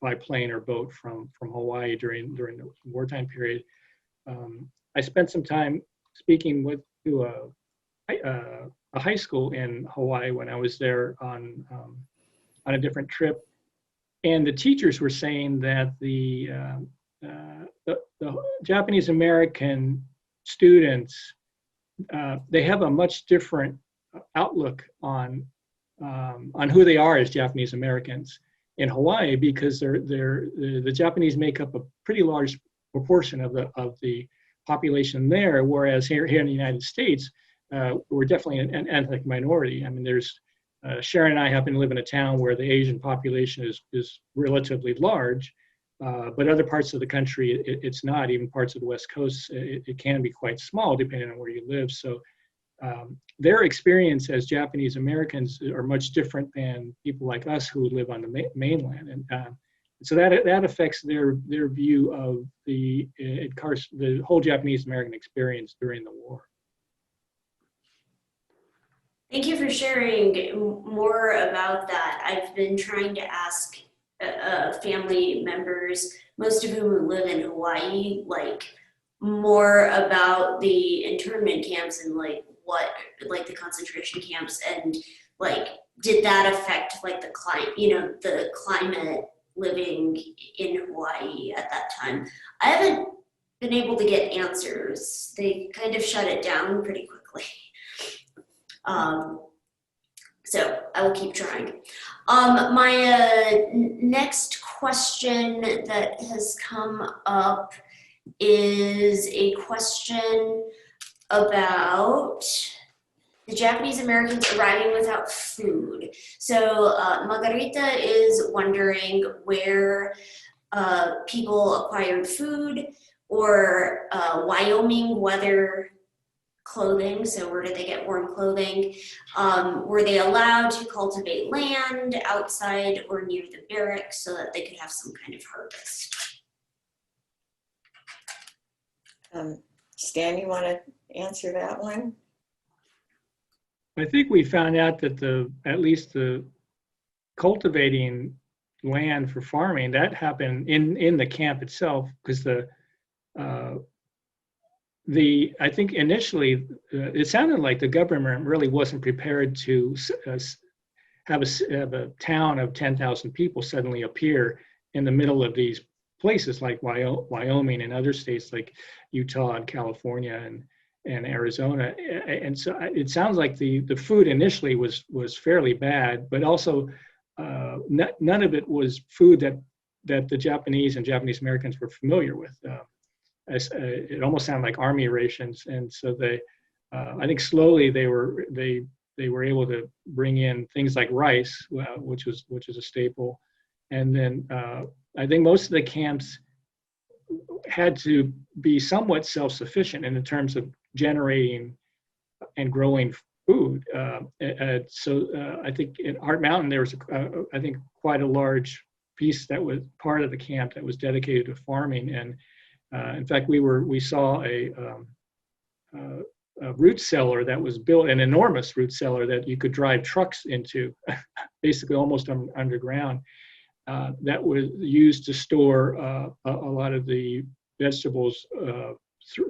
by plane or boat from Hawaii during the wartime period. I spent some time speaking to a high school in Hawaii when I was there on a different trip, and the teachers were saying that the Japanese American students they have a much different outlook on who they are as Japanese Americans in Hawaii, because the Japanese make up a pretty large proportion of the population there, whereas here in the United States, we're definitely an ethnic minority. I mean, there's Sharon and I happen to live in a town where the Asian population is relatively large, but other parts of the country, it's not. Even parts of the West Coast, it can be quite small depending on where you live. So their experience as Japanese Americans are much different than people like us who live on the mainland, and so that affects their view of the whole Japanese American experience during the war. Thank you for sharing more about that. I've been trying to ask family members, most of whom live in Hawaii, like, more about the internment camps and like what, like the concentration camps, and like did that affect like the climate, the climate living in Hawaii at that time? I haven't been able to get answers. They kind of shut it down pretty quickly. So I will keep trying. My next question that has come up is a question about the Japanese Americans arriving without food. So Margarita is wondering where people acquired food, or Wyoming weather clothing. So where did they get warm clothing? Were they allowed to cultivate land outside or near the barracks so that they could have some kind of harvest? Stan, you want to answer that one? I think we found out that at least the cultivating land for farming, that happened in the camp itself, because I think initially it sounded like the government really wasn't prepared to have a town of 10,000 people suddenly appear in the middle of these places like Wyoming and other states like Utah and California and Arizona. And so it sounds like the food initially was fairly bad, but also none of it was food that the Japanese and Japanese Americans were familiar with. It almost sounded like army rations, and so I think slowly they were able to bring in things like rice, which is a staple, and then I think most of the camps had to be somewhat self-sufficient in terms of generating and growing food. So I think in Heart Mountain there was I think quite a large piece that was part of the camp that was dedicated to farming, and in fact we saw a root cellar that was built, an enormous root cellar that you could drive trucks into, basically almost underground, that was used to store a lot of the vegetables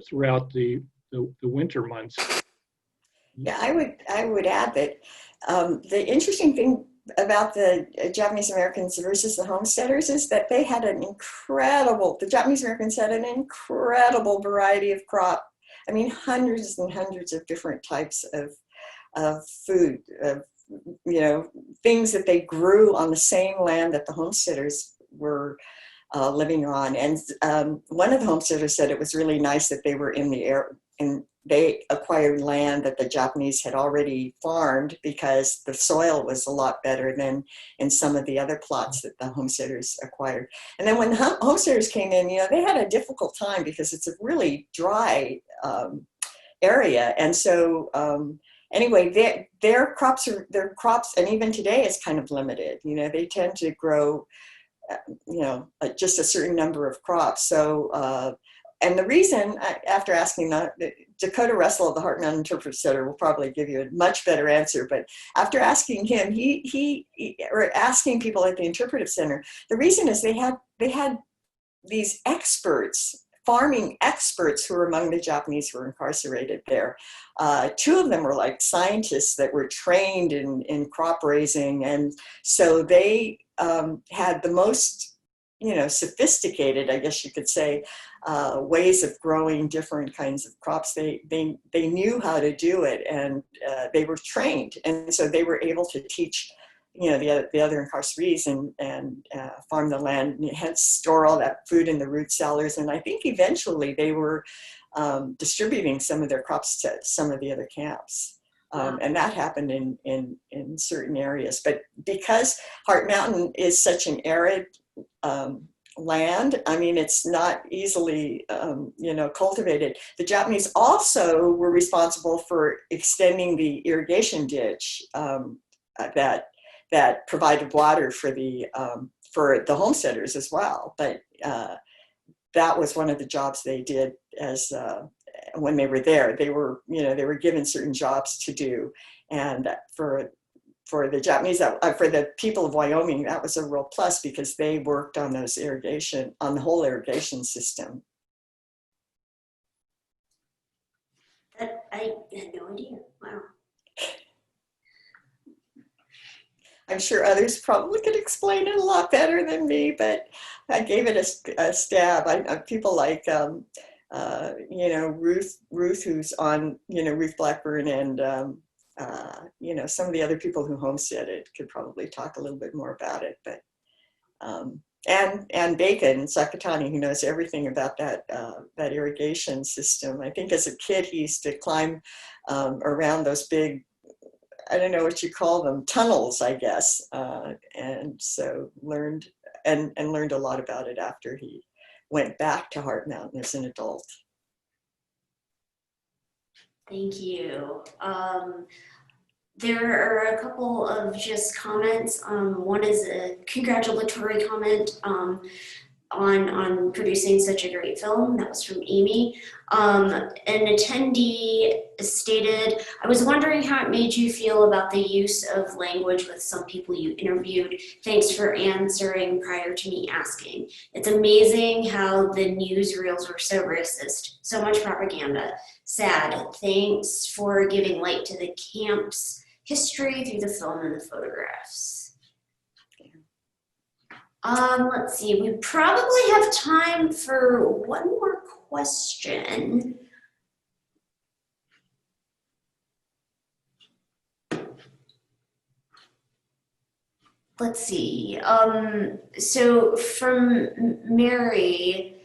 throughout the winter months. Yeah, I would add that the interesting thing about the Japanese Americans versus the homesteaders is that the Japanese Americans had an incredible variety of crop. I mean, hundreds and hundreds of different types of food, things that they grew on the same land that the homesteaders were living on. And one of the homesteaders said it was really nice that they were in the air, and they acquired land that the Japanese had already farmed because the soil was a lot better than in some of the other plots that the homesteaders acquired. And then when the homesteaders came in, they had a difficult time because it's a really dry area. And so anyway, their crops, and even today is kind of limited. They tend to grow, just a certain number of crops. So, and the reason, after asking Dakota Russell of the Heart Mountain Interpretive Center will probably give you a much better answer, but after asking him, or asking people at the Interpretive Center, the reason is they had these experts, farming experts, who were among the Japanese who were incarcerated there. Two of them were like scientists that were trained in crop raising, and so they had the most sophisticated, I guess you could say, ways of growing different kinds of crops. They knew how to do it, and they were trained, and so they were able to teach the other incarcerees and farm the land, and hence store all that food in the root cellars. And I think eventually they were distributing some of their crops to some of the other camps. And that happened in certain areas. But because Heart Mountain is such an arid land, I mean, it's not easily, cultivated. The Japanese also were responsible for extending the irrigation ditch that provided water for the homesteaders as well. But that was one of the jobs they did as when they were there. They were given certain jobs to do, and for the Japanese, for the people of Wyoming, that was a real plus because they worked on the whole irrigation system. I had no idea. Wow. I'm sure others probably could explain it a lot better than me, but I gave it a stab. People like, Ruth, who's on, Ruth Blackburn, and, some of the other people who homesteaded could probably talk a little bit more about it. But and Bacon, Sakatani, who knows everything about that irrigation system. I think as a kid he used to climb around those big, I don't know what you call them, tunnels, I guess, and so learned a lot about it after he went back to Heart Mountain as an adult. Thank you. There are a couple of just comments. One is a congratulatory comment on producing such a great film. That was from Amy. An attendee stated, I was wondering how it made you feel about the use of language with some people you interviewed. Thanks for answering prior to me asking. It's amazing how the newsreels were so racist. So much propaganda. Sad. Thanks for giving light to the camp's history through the film and the photographs. Let's see, we probably have time for one more question. Let's see, so from Mary,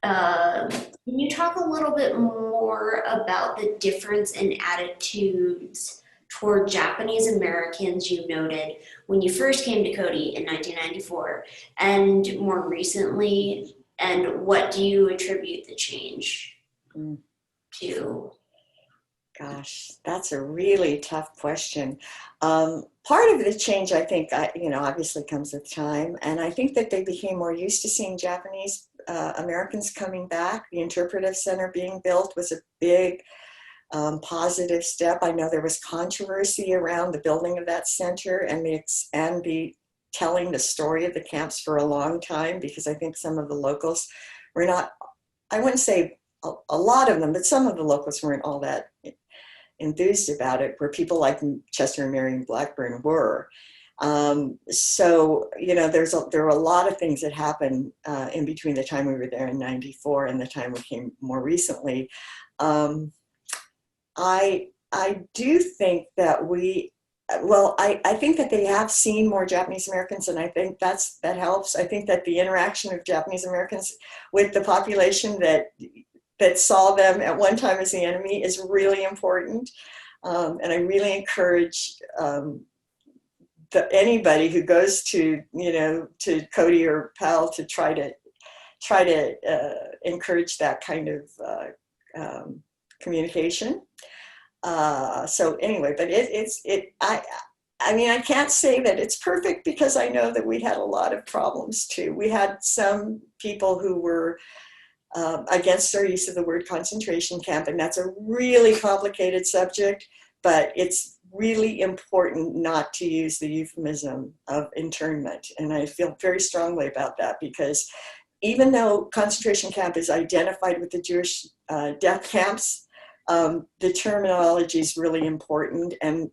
can you talk a little bit more about the difference in attitudes toward Japanese Americans you noted when you first came to Cody in 1994 and more recently, and what do you attribute the change to? Gosh, that's a really tough question. Part of the change, I think, obviously comes with time, and I think that they became more used to seeing Japanese Americans coming back. The Interpretive Center being built was a big positive step. I know there was controversy around the building of that center and the telling the story of the camps for a long time, because I think some of the locals were not, I wouldn't say a lot of them, but some of the locals weren't all that enthused about it, where people like Chester and Marion Blackburn were. So, there were a lot of things that happened in between the time we were there in 94 and the time we came more recently. I do think that I think that they have seen more Japanese Americans, and I think that helps. I think that the interaction of Japanese Americans with the population that saw them at one time as the enemy is really important. And I really encourage anybody who goes to Cody or Powell to try to encourage that kind of communication. So anyway, but I can't say that it's perfect, because I know that we had a lot of problems too. We had some people who were against our use of the word concentration camp, and that's a really complicated subject, but it's really important not to use the euphemism of internment. And I feel very strongly about that, because even though concentration camp is identified with the Jewish death camps, the terminology is really important. And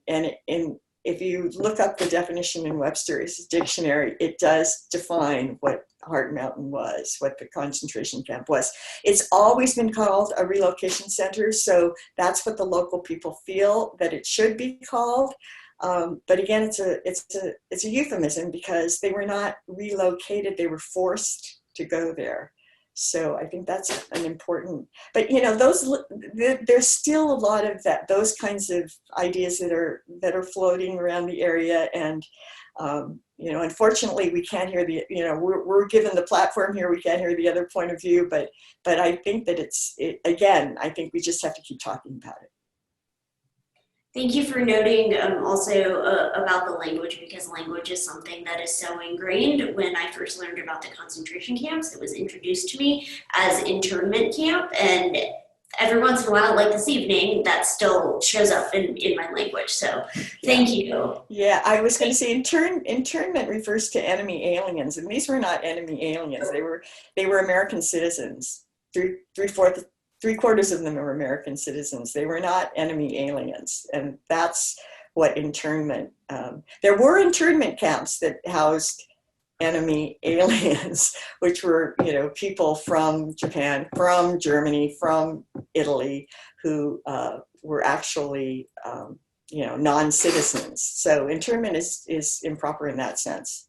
if you look up the definition in Webster's dictionary, it does define what Heart Mountain was, what the concentration camp was. It's always been called a relocation center, so that's what the local people feel that it should be called. But again, it's a euphemism, because they were not relocated; they were forced to go there. So I think that's an important. But there's still a lot of those kinds of ideas that are floating around the area, and unfortunately we can't hear we're given the platform here, we can't hear the other point of view, but I think that I think we just have to keep talking about it. Thank you for noting also about the language, because language is something that is so ingrained. When I first learned about the concentration camps, it was introduced to me as internment camp, and every once in a while, like this evening, that still shows up in my language. So thank you. Yeah, I was going to say internment refers to enemy aliens, and these were not enemy aliens. They were American citizens. 3/4 of them were American citizens. They were not enemy aliens. And that's what internment, there were internment camps that housed enemy aliens, which were, people from Japan, from Germany, from Italy, who were actually, non-citizens. So internment is improper in that sense.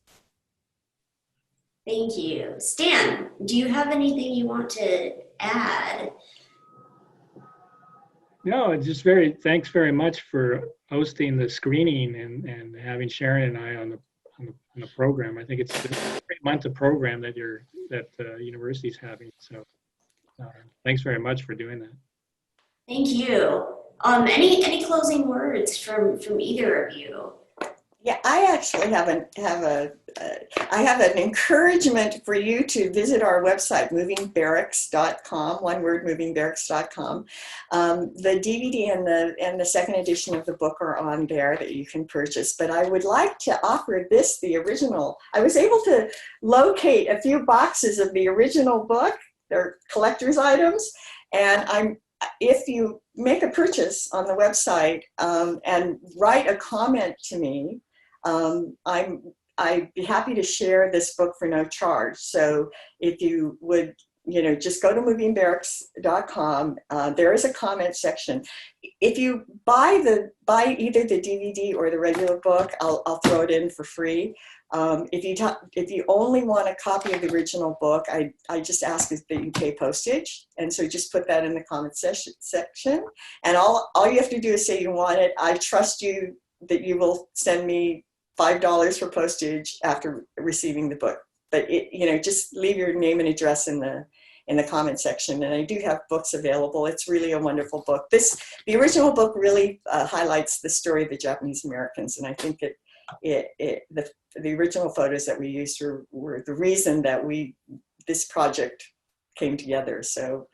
Thank you. Stan, do you have anything you want to add? No, thanks very much for hosting the screening and having Sharon and I on the program. I think it's a great month of program that the university's having. So thanks very much for doing that. Thank you. Any closing words from either of you? Yeah, I actually have an encouragement for you to visit our website, movingbarracks.com, one word, movingbarracks.com. The DVD and the second edition of the book are on there that you can purchase, but I would like to offer the original. I was able to locate a few boxes of the original book. They're collector's items, and if you make a purchase on the website and write a comment to me, I'd be happy to share this book for no charge. So if you would, just go to movingbarracks.com. There is a comment section. If you buy either the DVD or the regular book, I'll throw it in for free. If you only want a copy of the original book, I just ask that you pay postage. And so just put that in the comment section. And all you have to do is say you want it. I trust you that you will send me $5 for postage after receiving the book. But just leave your name and address in the comment section. And I do have books available. It's really a wonderful book. The original book really highlights the story of the Japanese Americans, and I think the original photos that we used were the reason that this project came together. So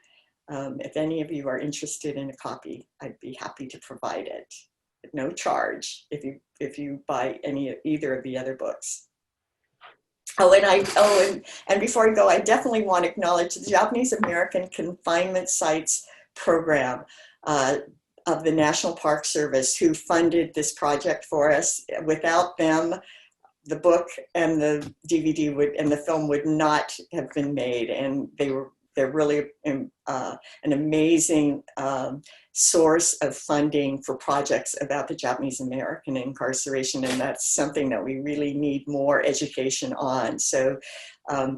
if any of you are interested in a copy, I'd be happy to provide it at no charge if you buy either of the other books. And before I go, I definitely want to acknowledge the Japanese American Confinement Sites Program of the National Park Service, who funded this project for us. Without them, the book and the DVD and the film would not have been made, and they're really an amazing source of funding for projects about the Japanese American incarceration, and that's something that we really need more education on. So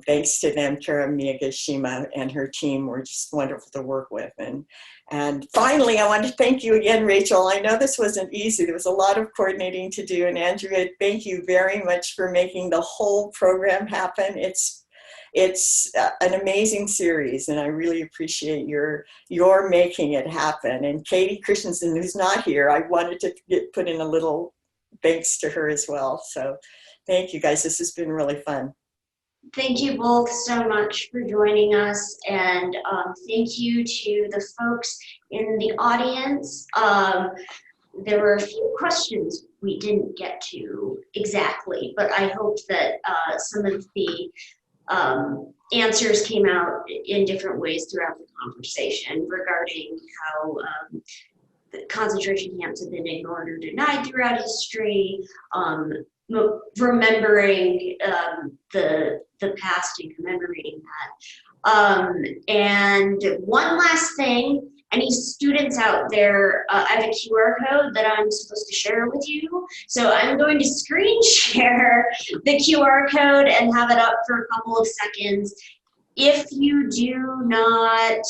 thanks to them, Kara Miyagashima and her team were just wonderful to work with. And finally, I want to thank you again, Rachel. I know this wasn't easy. There was a lot of coordinating to do, and Andrea, thank you very much for making the whole program happen. It's an amazing series, and I really appreciate your making it happen. And Katie Christensen, who's not here, I wanted to put in a little thanks to her as well. So thank you guys. This has been really fun. Thank you both so much for joining us, and thank you to the folks in the audience. There were a few questions we didn't get to exactly, but I hope that some of the answers came out in different ways throughout the conversation regarding how the concentration camps have been ignored or denied throughout history, remembering the past and commemorating that. And one last thing, any students out there, I have a QR code that I'm supposed to share with you. So I'm going to screen share the QR code and have it up for a couple of seconds. If you do not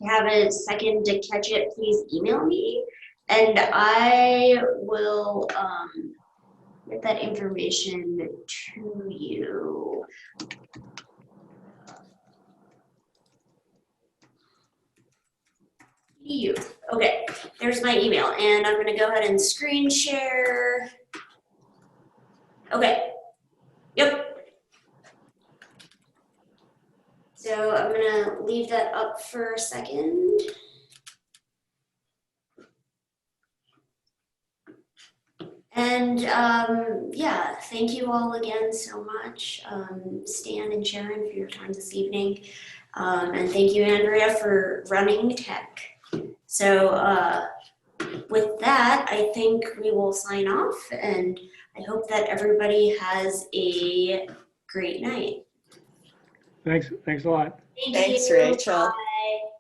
have a second to catch it, please email me and I will get that information to you. Okay, there's my email, and I'm gonna go ahead and screen share. Okay, yep. So I'm gonna leave that up for a second. And yeah, thank you all again so much, Stan and Sharon, for your time this evening. And thank you, Andrea, for running tech. So with that, I think we will sign off, and I hope that everybody has a great night. Thanks a lot. Thank Thanks, you. Rachel. Bye.